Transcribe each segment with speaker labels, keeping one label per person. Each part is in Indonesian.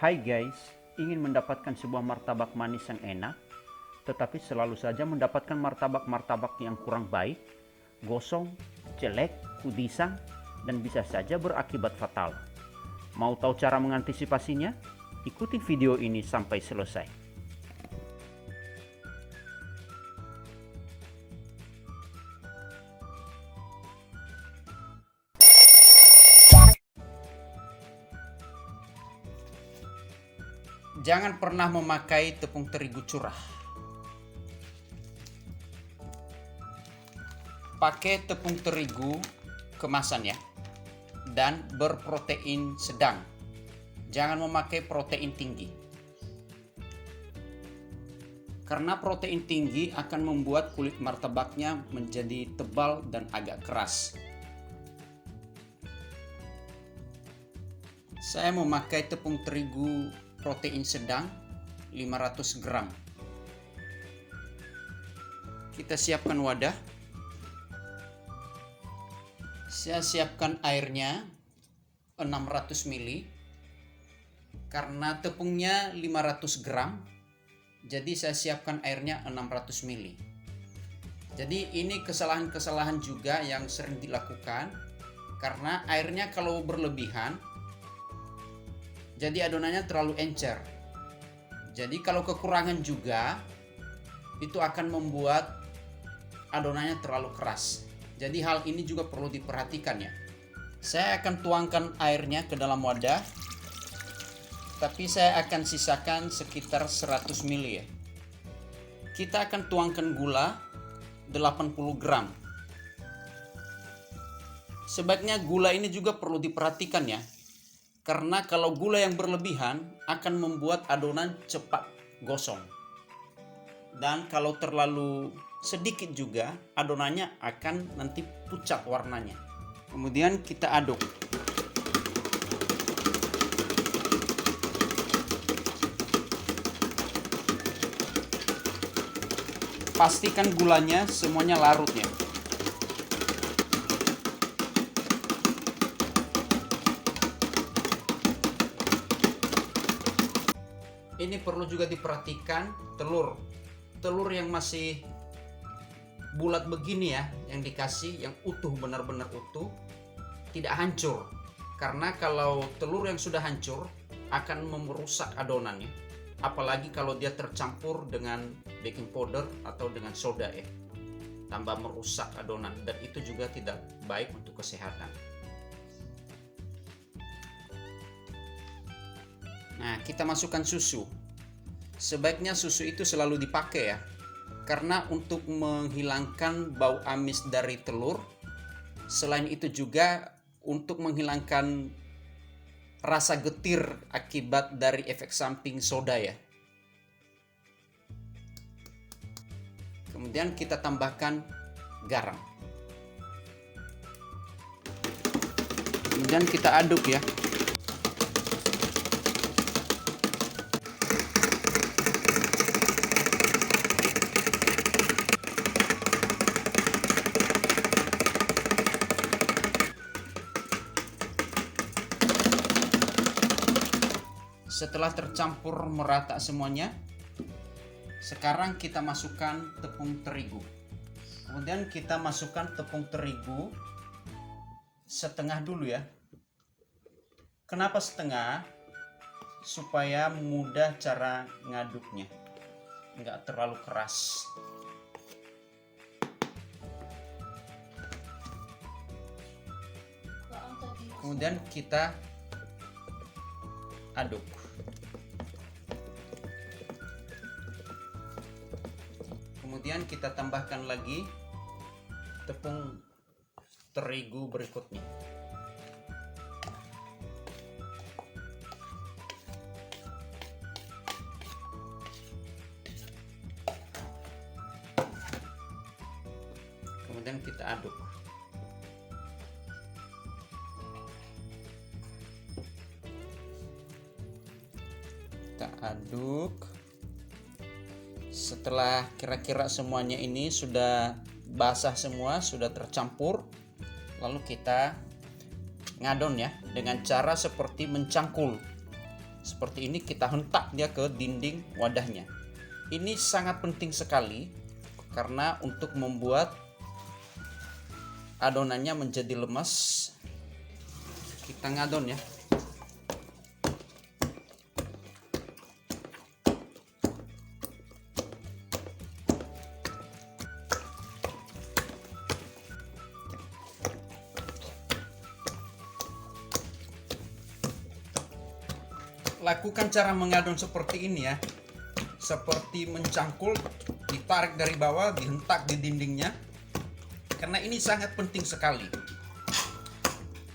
Speaker 1: Hai guys, ingin mendapatkan sebuah martabak manis yang enak, tetapi selalu saja mendapatkan martabak-martabak yang kurang baik, gosong, jelek, kudisan, dan bisa saja berakibat fatal. Mau tahu cara mengantisipasinya? Ikuti video ini sampai selesai. Jangan pernah memakai tepung terigu curah. Pakai tepung terigu kemasan ya, dan berprotein sedang. Jangan memakai protein tinggi. Karena protein tinggi akan membuat kulit martabaknya menjadi tebal dan agak keras. Saya memakai tepung terigu protein sedang 500 gram. Kita siapkan wadah. Saya siapkan airnya 600 ml. Karena tepungnya 500 gram, jadi saya siapkan airnya 600 ml. Jadi ini kesalahan-kesalahan juga yang sering dilakukan, karena airnya kalau berlebihan, jadi adonannya terlalu encer. Jadi kalau kekurangan juga, itu akan membuat adonannya terlalu keras. Jadi hal ini juga perlu diperhatikan ya. Saya akan tuangkan airnya ke dalam wadah, tapi saya akan sisakan sekitar 100 ml ya. Kita akan tuangkan gula 80 gram. Sebaiknya gula ini juga perlu diperhatikan ya. Karena kalau gula yang berlebihan akan membuat adonan cepat gosong. Dan kalau terlalu sedikit juga, adonannya akan nanti pucat warnanya. Kemudian kita aduk. Pastikan gulanya semuanya larut ya. Ini perlu juga diperhatikan telur yang masih bulat begini ya, yang dikasih yang utuh, benar-benar utuh, tidak hancur. Karena kalau telur yang sudah hancur akan merusak adonannya, apalagi kalau dia tercampur dengan baking powder atau dengan soda ya, tambah merusak adonan, dan itu juga tidak baik untuk kesehatan. Nah, kita masukkan susu. Sebaiknya susu itu selalu dipakai ya, karena untuk menghilangkan bau amis dari telur. Selain itu juga untuk menghilangkan rasa getir akibat dari efek samping soda ya. Kemudian kita tambahkan garam. Kemudian kita aduk ya. Setelah tercampur merata semuanya, sekarang kita masukkan tepung terigu. Kemudian kita masukkan tepung terigu setengah dulu ya. Kenapa setengah? Supaya mudah cara ngaduknya, nggak terlalu keras. Kemudian kita aduk. Kemudian kita tambahkan lagi tepung terigu berikutnya. Kemudian kita aduk. Kita aduk. Setelah kira-kira semuanya ini sudah basah semua, sudah tercampur, lalu kita ngadon ya dengan cara seperti mencangkul. seperti ini, kita hentak dia ke dinding wadahnya. Ini sangat penting sekali karena untuk membuat adonannya menjadi lemas. Kita ngadon ya. Lakukan cara mengadon seperti ini ya, seperti mencangkul, ditarik dari bawah, dihentak di dindingnya, karena ini sangat penting sekali.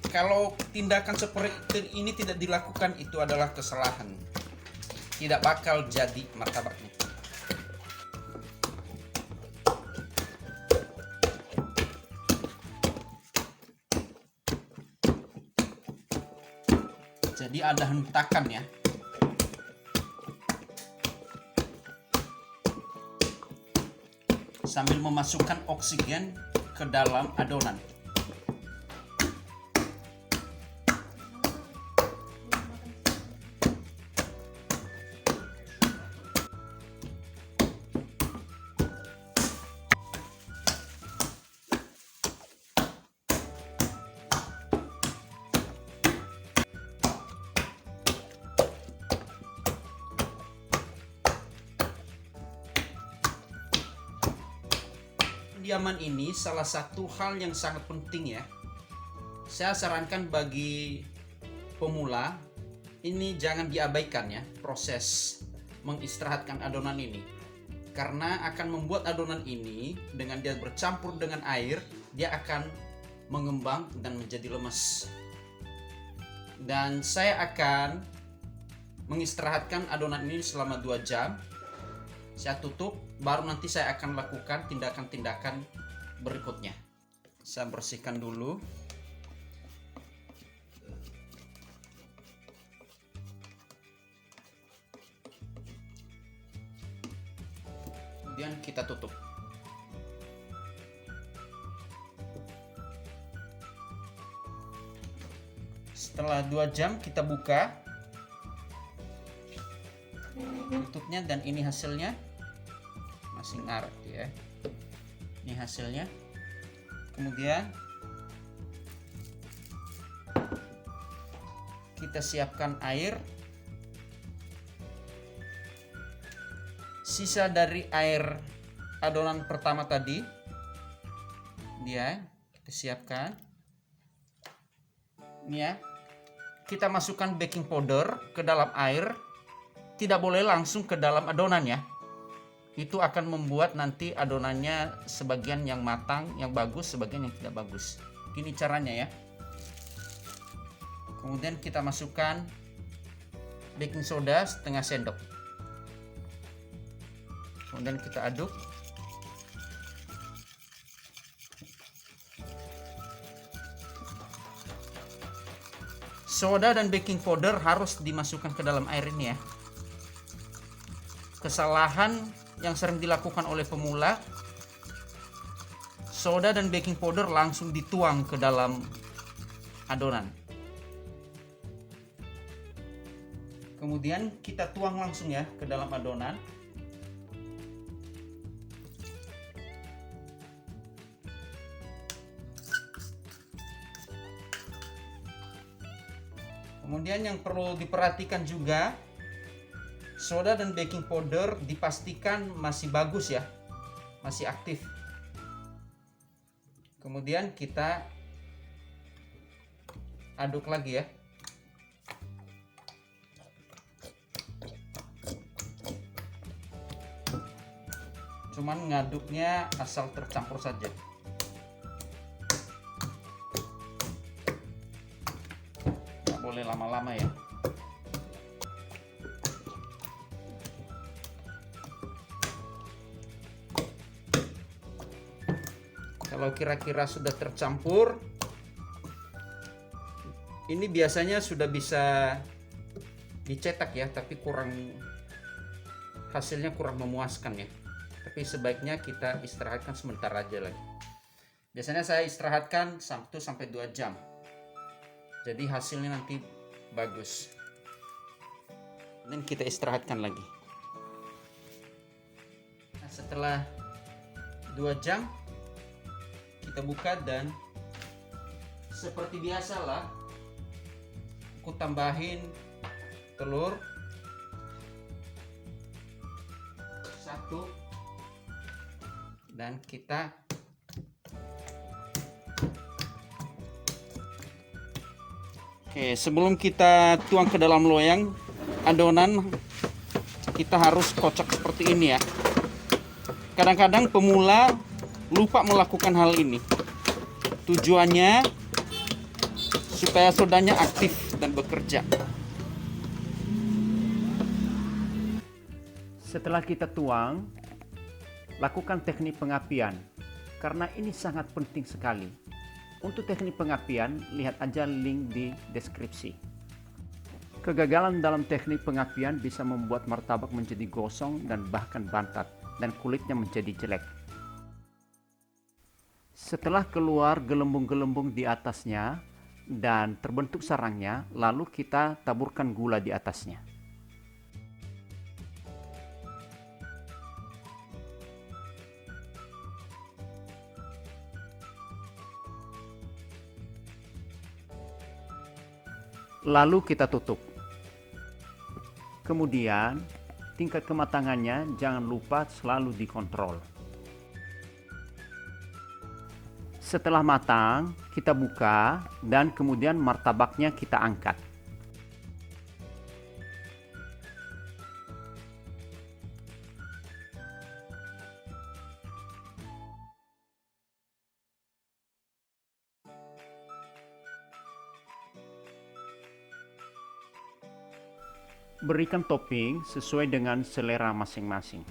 Speaker 1: Kalau tindakan seperti ini tidak dilakukan, itu adalah kesalahan, tidak bakal jadi martabaknya. Jadi ada hentakan ya. Sambil memasukkan oksigen ke dalam adonan. Pendiaman ini salah satu hal yang sangat penting ya. Saya sarankan bagi pemula ini jangan diabaikan ya, proses mengistirahatkan adonan ini, karena akan membuat adonan ini dengan dia bercampur dengan air, dia akan mengembang dan menjadi lemas. Dan saya akan mengistirahatkan adonan ini selama 2 jam. Saya tutup, baru nanti saya akan lakukan tindakan-tindakan berikutnya. Saya bersihkan dulu. Kemudian kita tutup. Setelah 2 jam kita buka tutupnya, dan ini hasilnya. Masih ngaret ya, ini hasilnya. Kemudian kita siapkan air, sisa dari air adonan pertama tadi dia kita siapkan ini ya. Kita masukkan baking powder ke dalam air, tidak boleh langsung ke dalam adonan ya. Itu akan membuat nanti adonannya sebagian yang matang, yang bagus, sebagian yang tidak bagus. Ini caranya ya. Kemudian kita masukkan baking soda setengah sendok. Kemudian kita aduk. Soda dan baking powder harus dimasukkan ke dalam air ini ya. Kesalahan yang sering dilakukan oleh pemula, soda dan baking powder langsung dituang ke dalam adonan. Kemudian kita tuang langsung ya ke dalam adonan. Kemudian yang perlu diperhatikan juga, soda dan baking powder dipastikan masih bagus ya, masih aktif. Kemudian kita aduk lagi ya. Cuman ngaduknya asal tercampur saja. Nggak boleh lama-lama ya. Kalau kira-kira sudah tercampur, ini biasanya sudah bisa dicetak ya, tapi hasilnya kurang memuaskan ya. Tapi sebaiknya kita istirahatkan sebentar aja lagi. Biasanya saya istirahatkan 1-2 jam. Jadi hasilnya nanti bagus. Dan kita istirahatkan lagi. Nah, setelah 2 jam kita buka dan seperti biasalah aku tambahin telur 1 dan kita sebelum kita tuang ke dalam loyang adonan, kita harus kocok seperti ini ya. Kadang-kadang pemula lupa melakukan hal ini. Tujuannya supaya sodanya aktif dan bekerja. Setelah kita tuang, lakukan teknik pengapian karena ini sangat penting sekali. Untuk teknik pengapian, lihat aja link di deskripsi. Kegagalan dalam teknik pengapian bisa membuat martabak menjadi gosong dan bahkan bantat, dan kulitnya menjadi jelek. Setelah keluar gelembung-gelembung di atasnya dan terbentuk sarangnya, lalu kita taburkan gula di atasnya. Lalu kita tutup. Kemudian tingkat kematangannya jangan lupa selalu dikontrol. Setelah matang, kita buka dan kemudian martabaknya kita angkat. Berikan topping sesuai dengan selera masing-masing.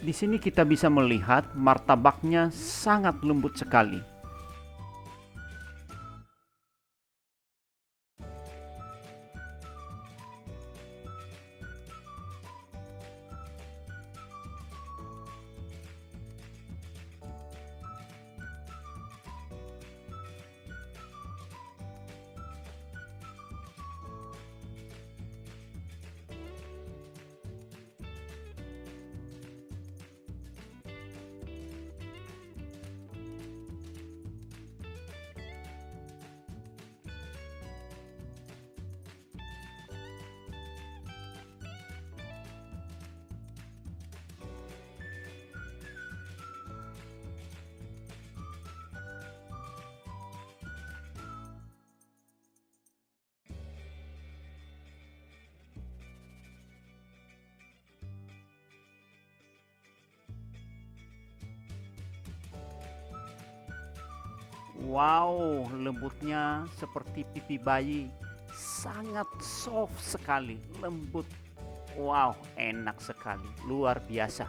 Speaker 1: Di sini kita bisa melihat martabaknya sangat lembut sekali. Wow, lembutnya seperti pipi bayi. Sangat soft sekali, lembut. Wow, enak sekali, luar biasa.